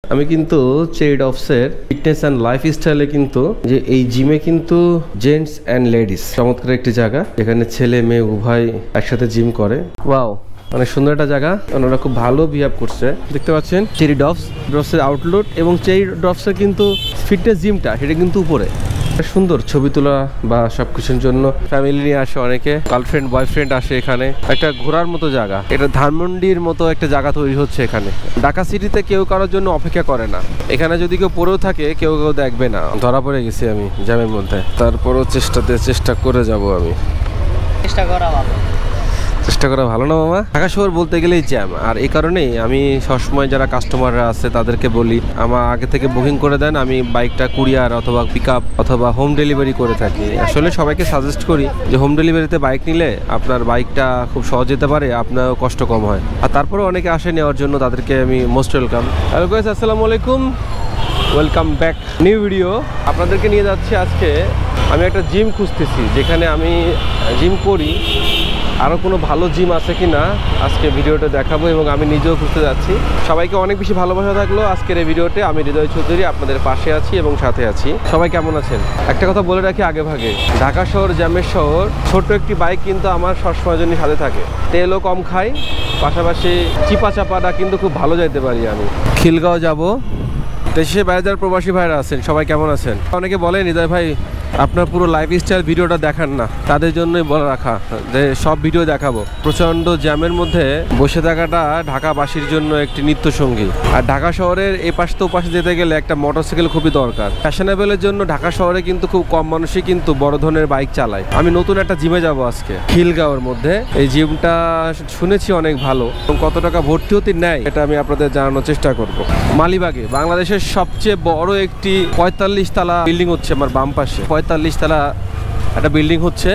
আমি কিন্তু চেরিড অফসের fitness and লাইফস্টাইলে কিন্তু যে এই জিমে কিন্তু জেন্টস অ্যান্ড লেডিস চমৎকার একটি জায়গা, এখানে ছেলে মেয়ে উভয় একসাথে জিম করে। ওয়াও, অনেক সুন্দর একটা জায়গা, ওনারা খুব ভালো বিহেভ করছে। দেখতে পাচ্ছেন চেরিড অফসের আউটলুট এবং চেরিড অফসের কিন্তু ফিটনেস জিমটা সেটা কিন্তু উপরে। সুন্দর ছবি তোলা বা সবকিছুর জন্য ফ্যামিলি নিয়ে আসে অনেকে, গার্লফ্রেন্ড বয়ফ্রেন্ড আসে এখানে। একটা ঘোরার মতো জায়গা, এটা ধানমন্ডির মতো একটা জায়গা তৈরি হচ্ছে এখানে। ঢাকা সিটিতে কেউ কারোর জন্য অপেক্ষা করে না, এখানে যদি কেউ পড়েও থাকে কেউ দেখবে না। ধরা পড়ে গেছি আমি জ্যামের মধ্যে, তারপরও চেষ্টা করে যাব। আমি চেষ্টা করা ভালো না মামা। ঢাকা শহর বলতে গেলেই জ্যাম, আর এই কারণেই আমি সবসময় যারা কাস্টমাররা আছে তাদেরকে বলি আমার আগে থেকে বুকিং করে দেন, আমি বাইকটা কুরিয়ার অথবা পিক আপ অথবা হোম ডেলিভারি করে থাকি। আসলে সবাইকে সাজেস্ট করি যে হোম ডেলিভারিতে বাইক নিলে আপনার বাইকটা খুব সহজ যেতে পারে, আপনার কষ্ট কম হয়। আর তারপরে অনেকে আসে নেওয়ার জন্য, তাদেরকে আমি মোস্ট ওয়েলকাম। হ্যালো গাইস, আসসালামু আলাইকুম, ওয়েলকাম ব্যাক নিউ ভিডিও। আপনাদেরকে নিয়ে যাচ্ছি আজকে। আমি একটা জিম খুঁজতেছি যেখানে আমি জিম করি, আরও কোনো ভালো জিম আছে কি না আজকে ভিডিওটা দেখাবো, এবং আমি নিজেও খুঁজতে যাচ্ছি। সবাইকে অনেক বেশি ভালোবাসা থাকলো আজকের এই ভিডিওতে। আমি হৃদয় চৌধুরী আপনাদের পাশে আছি এবং সাথে আছি। সবাই কেমন আছেন? একটা কথা বলে রাখি আগে ভাগে, ঢাকা শহর জ্যামের শহর, ছোট্ট একটি বাইক কিন্তু আমার সবসময়ের জন্য সাথে থাকে। তেলও কম খাই, পাশাপাশি চিপা চাপাটা কিন্তু খুব ভালো যাইতে পারি। আমি খিলগাঁও যাব। দেশে বাইরে যারা প্রবাসী ভাইরা আছেন সবাই কেমন আছেন? অনেকে বলেন হৃদয় ভাই আপনার পুরো লাইফস্টাইল ভিডিওটা দেখান না, তাদের জন্যই বলে রাখা যে সব ভিডিও দেখাবো। প্রচণ্ড জ্যামের মধ্যে বসে থাকাটা ঢাকাবাসীর জন্য একটি নিত্য সঙ্গী। আর ঢাকা শহরের এ পাশ তো পাশে যেতে গেলে একটা মোটরসাইকেল খুবই দরকার। ফ্যাশনেবলের জন্য ঢাকা শহরে কিন্তু খুব কম মানুষই কিন্তু বড় ধরনের বাইক চালায়। আমি নতুন একটা জিমে যাব আজকে খিলগাঁওয়ের মধ্যে। এই জিমটা শুনেছি অনেক ভালো, এবং কত টাকা ভর্তি হতে নেয় এটা আমি আপনাদের জানানোর চেষ্টা করব। মালিবাগে বাংলাদেশের সবচেয়ে বড় একটি 45 তলা বিল্ডিং হচ্ছে আমার বাম পাশে। 45 তলা একটা বিল্ডিং হচ্ছে,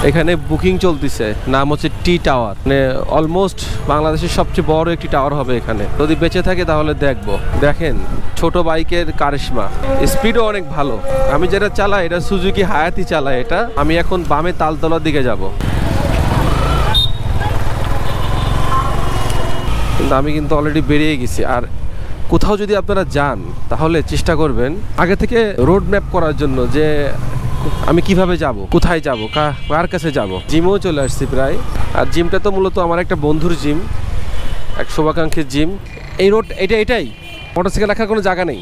এখানে বুকিং চলতেছে। নাম হচ্ছে টি টাওয়ার, মানে অলমোস্ট বাংলাদেশের সবচেয়ে বড় একটি টাওয়ার হবে এখানে। যদি বেঁচে থাকে তাহলে দেখবো। দেখেন ছোট বাইকের কারিশমা, স্পিডও অনেক ভালো। আমি যেটা চালাই এটা সুজুকি হায়াতি চালাই। এটা আমি এখন বামে তালতলার দিকে যাব, কিন্তু আমি কিন্তু অলরেডি বেরিয়ে গেছি। আর কোথাও যদি আপনারা যান তাহলে চেষ্টা করবেন আগে থেকে রোড ম্যাপ করার জন্য, যে আমি কিভাবে যাব, কোথায় যাব, কার কাছে যাব। জিমেও চলে আসছি প্রায়। আর জিমটা তো মূলত আমার একটা বন্ধুর জিম, এক শুভাকাঙ্ক্ষীর জিম। এই রোড এটাই মোটরসাইকেল রাখার কোনো জায়গা নেই।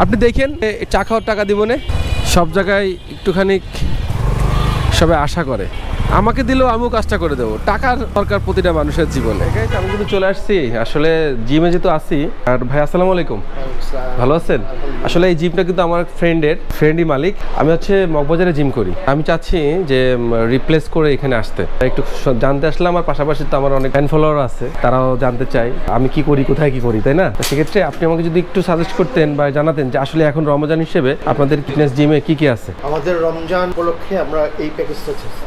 আপনি দেখেন চা খাওয়ার টাকা দিব না, সব জায়গায় একটুখানি সবাই আশা করে আমাকে দিলেও আমিও কাজটা করে দেবো। টাকার দরকার প্রতিটা মানুষের জীবনে। আমি কিন্তু চলে আসছি আসলে জিমে যেহেতু আসি। আর ভাই আসসালামু আলাইকুম, ভালো আছেন? আসলে এই জিমটা কিন্তু আমার ফ্রেন্ডই মালিক। আমি হচ্ছে মগবাজারে জিম করি। আমি চাচ্ছি যে রিপ্লেস করে এখানে আসতে, একটু জানতে আসলাম। আর পাশাপাশি তো আমার অনেক ফ্যান ফলোয়ার আছে, তারাও জানতে চাই আমি কি করি, কোথায় কি করি, তাই না? সেক্ষেত্রে আপনি আমাকে যদি একটু সাজেস্ট করতেন বা জানাতেন যে আসলে এখন রমজান হিসেবে আপনাদের ফিটনেস জিমে কি কি আছে। আমাদের রমজান উপলক্ষে আমরা এই প্যাকেজটা চাচ্ছি।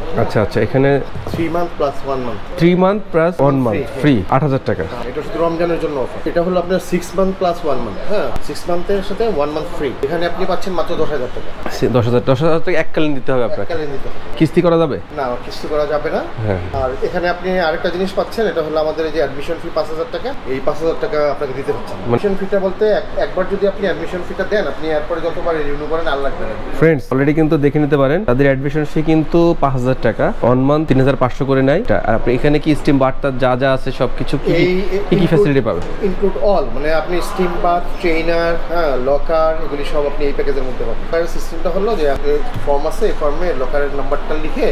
আচ্ছা, এখানে 3 month plus 1 month 3 month plus 1 month free 8000 টাকা। এটা শুধু রমজানের জন্য অফার। এটা হলো আপনার 6 মান্থ প্লাস 1 মান্থ। হ্যাঁ, 6 মান্থের সাথে 1 মান্থ ফ্রি। এখানে আপনি পাচ্ছেন মাত্র 10000 টাকা। 10000 টাকা এককালীন দিতে হবে আপনাকে? এককালীন দিতে হবে। কিস্তি করা যাবে না, কিস্তি করা যাবে না। হ্যাঁ। আর এখানে আপনি আরেকটা জিনিস পাচ্ছেন, এটা হলো আমাদের এই যে অ্যাডমিশন ফি 5000 টাকা। এই 5000 টাকা আপনাকে দিতে হচ্ছে। অ্যাডমিশন ফিটা বলতে একবার যদি আপনি অ্যাডমিশন ফিটা দেন, আপনি এরপরে যতবার রিনিউ করেন আর লাগবে না। ফ্রেন্ডস অলরেডি কিন্তু দেখে নিতে পারেন, তাদের অ্যাডমিশন ফি কিন্তু 5000 টাকা, 1 মান্থ 3500 করে নেয়। আর আপনি এখানে কি স্টিম বাথটা যা আছে সবকিছু কি ফ্যাসিলিটি পাবেন? ইনক্লুড অল, মানে আপনি স্টিম বাথ, ট্রেনার, হ্যাঁ, লকার, এগুলি সব আপনি এই প্যাকেজের মধ্যে পাবেন। সিস্টেমটা হলো যে আপনি ফর্ম আছে, এই ফর্মে লকারের নাম্বারটা লিখে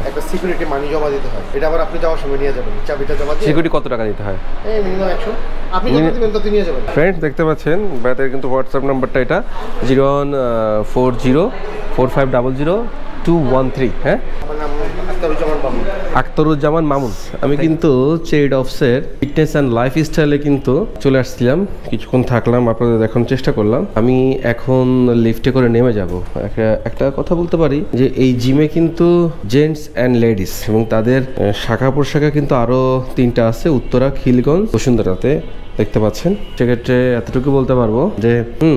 একটা সিকিউরিটি মানি জমা দিতে হয়। এটা আবার আপনি যাওয়ার সময় নিয়ে যাবেন, চাবিটা জমা দিয়ে। সিকিউরিটি কত টাকা দিতে হয়? এই মিনিমাম 100। আপনি যত দিবেন তত নিয়ে যাবেন। ফ্রেন্ডস দেখতে পাচ্ছেন ভাইদের কিন্তু হোয়াটসঅ্যাপ নাম্বারটা এটা 014045000213। হ্যাঁ, আখতারুজ্জামান মামুন। আমি কিন্তু চেরিড অফসের ফিটনেস অ্যান্ড লাইফস্টাইলে কিন্তু চলে আসছিলাম, কিছুক্ষণ থাকলাম, আপনাদের দেখানোর চেষ্টা করলাম। আমি এখন লিফটে করে নেমে যাব। একটা কথা বলতে পারি যে এই জিমে কিন্তু জেন্টস অ্যান্ড লেডিস এবং তাদের শাখা প্রশাখা কিন্তু আরো 3টা আছে, উত্তরা, খিলগঞ্জ, বসুন্ধরাতে। দেখতে পাচ্ছেন। সেক্ষেত্রে এতটুকু বলতে পারবো যে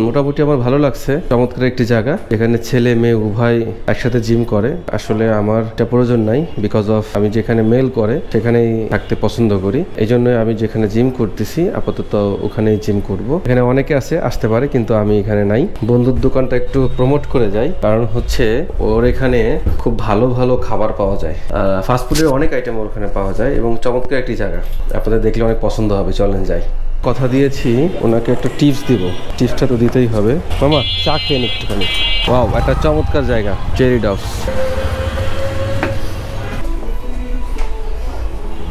মোটামুটি আমার ভালো লাগছে। চমৎকার একটি জায়গা, এখানে ছেলে মেয়ে উভয় একসাথে জিম করে। আসলে আমার এটা প্রয়োজন নাই, বিকজ অফ আমি যেখানে মেল করে সেখানেই থাকতে পছন্দ করি। এই জন্য আমি যেখানে জিম করতেছি আপাতত ওখানেই জিম করব। এখানে অনেকে আছে, আসতে পারে, কিন্তু আমি এখানে নাই। বন্ধুর দোকানটা একটু প্রমোট করে যাই, কারণ হচ্ছে ওর এখানে খুব ভালো ভালো খাবার পাওয়া যায়, ফাস্টফুডের অনেক আইটেম ওখানে পাওয়া যায় এবং চমৎকার একটি জায়গা, আপনাদের দেখলে অনেক পছন্দ হবে। চলেন যাই। কথা দিয়েছি ওনাকে একটা টিপস দিব, টিপসটা তো দিতেই হবে। মামা চা খেয়ে একটুখানি। ওয়াও, একটা চমৎকার জায়গা, চেরি ডবস।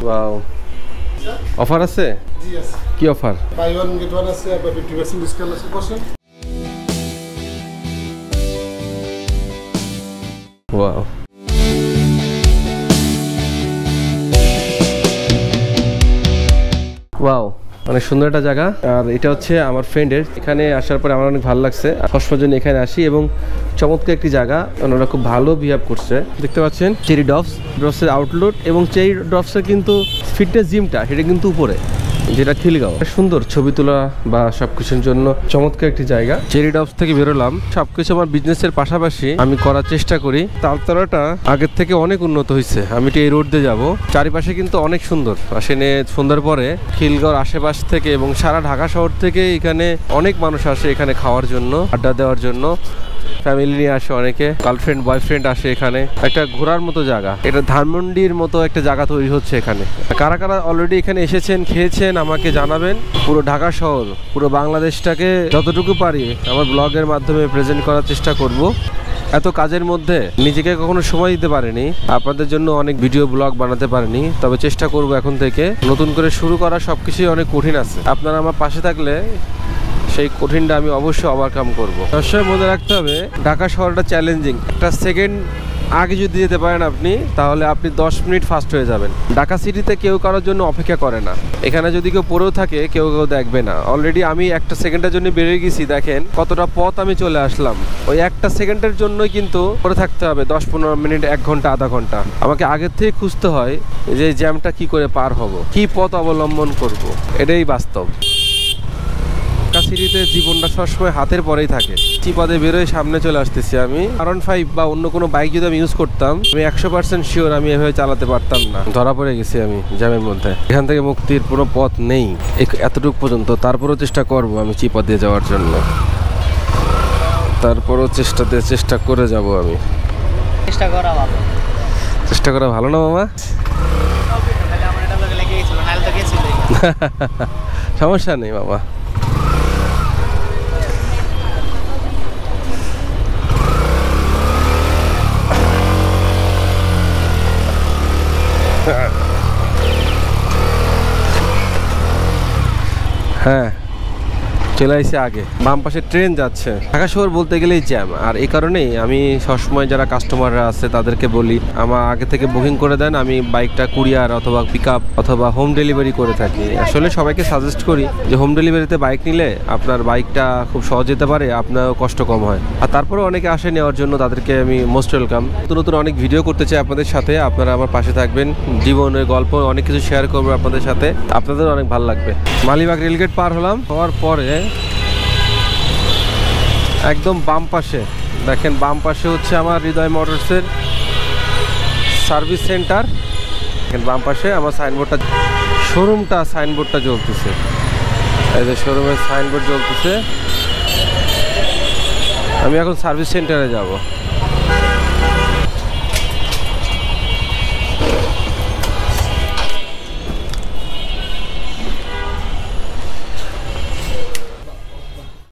ওয়াও, অফার আছে? কি offer? Buy one get one আছে, আবার 50% ডিসকাউন্ট আছে। বসেন। ওয়াও, ওয়াও, অনেক সুন্দর একটা জায়গা। আর এটা হচ্ছে আমার ফ্রেন্ডের। এখানে আসার পরে আমার অনেক ভালো লাগছে, সবসময় জন্য এখানে আসি এবং চমৎকার একটি জায়গা। ওনারা খুব ভালো বিহেভ করছে। দেখতে পাচ্ছেন চেরি ডবসের আউটলেট, এবং চেরি ডবসের কিন্তু ফিটনেস জিমটা সেটা কিন্তু উপরে, যেটা খিলগাঁও। সুন্দর ছবি তোলা বা সবকিছুর জন্য চমৎকার একটি জায়গা। চেরি ডবস থেকে বেরোলাম। সবকিছু আমার বিজনেসের পাশাপাশি আমি করার চেষ্টা করি। তালতলাটা আগের থেকে অনেক উন্নত হয়েছে। আমি এই রোড দিয়ে যাবো, চারিপাশে কিন্তু অনেক সুন্দর। আসেনে সন্ধ্যার পরে খিলগাঁওর আশেপাশ থেকে এবং সারা ঢাকা শহর থেকে এখানে অনেক মানুষ আসে এখানে খাওয়ার জন্য, আড্ডা দেওয়ার জন্য। ফ্যামিলি নিয়ে আসে অনেকে, গার্লফ্রেন্ড বয়ফ্রেন্ড আসে এখানে। একটা ঘোরার মতো জায়গা, এটা ধানমন্ডির মতো একটা জায়গা তৈরি হচ্ছে এখানে। কারা কারা অলরেডি এখানে এসেছেন, খেয়েছেন আমাকে জানাবেন। পুরো ঢাকা শহর, পুরো বাংলাদেশটাকে যতটুকু পারি আমার ব্লগের মাধ্যমে প্রেজেন্ট করার চেষ্টা করব। এত কাজের মধ্যে নিজেকে কখনো সময় দিতে পারিনি, আপনাদের জন্য অনেক ভিডিও ব্লগ বানাতে পারিনি, তবে চেষ্টা করব এখন থেকে। নতুন করে শুরু করা সবকিছুই অনেক কঠিন আছে, আপনারা আমার পাশে থাকলে সেই কঠিনটা আমি অবশ্যই ওভারকাম করব। অবশ্যই মনে রাখতে হবে ঢাকা শহরটা চ্যালেঞ্জিং। একটা সেকেন্ড আগে যদি যেতে পারেন আপনি, তাহলে আপনি 10 মিনিট ফাস্ট হয়ে যাবেন। ঢাকা সিটিতে কেউ কারোর জন্য অপেক্ষা করে না। এখানে যদি কেউ পড়েও থাকে কেউ দেখবে না। অলরেডি আমি একটা সেকেন্ডের জন্য বেরিয়ে গেছি, দেখেন কতটা পথ আমি চলে আসলাম। ওই একটা সেকেন্ডের জন্যই কিন্তু পড়ে থাকতে হবে 10-15 মিনিট, 1 ঘন্টা, আধা ঘন্টা। আমাকে আগের থেকে খুঁজতে হয় যে জ্যামটা কি করে পার হব, কি পথ অবলম্বন করব। এটাই বাস্তব। ঢাকা সিটিতে জীবনটা সবসময় হাতের পরেই থাকে। চিপাদে বেরোয় সামনে চলে আসতেছি আমি। R15 বা অন্য কোনো বাইক যদি আমি ইউজ করতাম, আমি 100% শিওর আমি এভাবে চালাতে পারতাম না। ধরা পড়ে গেছি আমি জ্যামের মধ্যে। এখান থেকে মুক্তির কোনো পথ নেই এতটুকু পর্যন্ত। তারপরও চেষ্টা করব আমি চিপা দিয়ে যাওয়ার জন্য, তারপরও চেষ্টা করে যাব আমি। চেষ্টা করা ভালো না মামা? সমস্যা নেই বাবা। হ্যাঁ, চলে আসছে আগে। বাম পাশে ট্রেন যাচ্ছে। ঢাকা শহর বলতে গেলেই জ্যাম। আর এই কারণেই আমি সবসময় যারা কাস্টমাররা আছে তাদেরকে বলি আমার আগে থেকে বুকিং করে দেন, আমি বাইকটা কুরিয়ার অথবা পিক আপ অথবা হোম ডেলিভারি করে থাকি। আসলে সবাইকে সাজেস্ট করি যে হোম ডেলিভারিতে বাইক নিলে আপনার বাইকটা খুব সহজ যেতে পারে, আপনার কষ্ট কম হয়। আর তারপরে অনেকে আসে নেওয়ার জন্য, তাদেরকে আমি মোস্ট ওয়েলকাম। নতুন নতুন অনেক ভিডিও করতে চাই আপনাদের সাথে, আপনারা আমার পাশে থাকবেন। জীবনের গল্প অনেক কিছু শেয়ার করবো আপনাদের সাথে, আপনাদের অনেক ভালো লাগবে। মালিবাগ রেলগেট পার হলাম, হওয়ার পরে একদম বাম পাশে দেখেন, বাম পাশে হচ্ছে আমার হৃদয় মোটরসের সার্ভিস সেন্টার। দেখেন বাম পাশে আমার সাইনবোর্ডটা জ্বলতেছে। এই যে শোরুমের সাইনবোর্ড জ্বলতেছে। আমি এখন সার্ভিস সেন্টারে যাব।